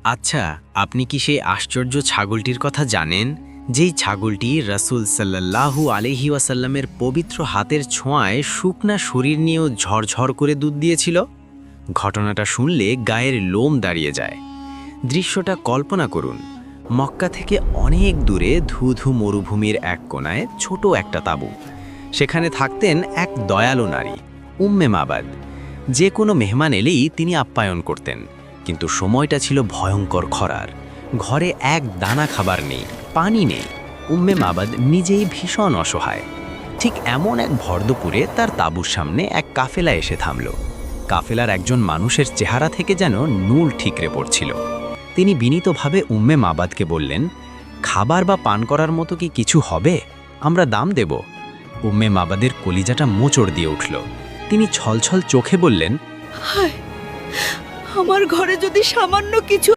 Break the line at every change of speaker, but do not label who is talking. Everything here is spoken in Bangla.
আচ্ছা, আপনি কি সেই আশ্চর্য ছাগলটির কথা জানেন, যেই ছাগলটি রাসূল সাল্লাল্লাহু আলাইহি ওয়াসাল্লামের পবিত্র হাতের ছোঁয়ায় শুকনা শরীর নিয়েও ঝরঝর করে দুধ দিয়েছিল? ঘটনাটা শুনলে গায়ের লোম দাঁড়িয়ে যায়। দৃশ্যটা কল্পনা করুন, মক্কা থেকে অনেক দূরে ধুধু মরুভূমির এক কোণায় ছোট একটা তাঁবু। সেখানে থাকতেন এক দয়ালু নারী, উম্মে মাবাদ। যে কোনো মেহমান এলেই তিনি আপ্যায়ন করতেন, কিন্তু সময়টা ছিল ভয়ঙ্কর খরার। ঘরে এক দানা খাবার নেই, পানি নেই। উম্মে মাবাদ নিজেই ভীষণ অসহায়। ঠিক এমন এক ভর দুপুরে তার তাঁবুর সামনে এক কাফেলা এসে থামল। কাফেলার একজন মানুষের চেহারা থেকে যেন নূর ঠিকরে পড়ছিল। তিনি বিনীতভাবে উম্মে মাবাদকে বললেন, খাবার বা পান করার মতো কি কিছু হবে? আমরা দাম দেব। উম্মে মাবাদের কলিজাটা মোচড় দিয়ে উঠল। তিনি ছলছল চোখে বললেন,
হায়, আমার ঘরে যদি সামান্য কিছু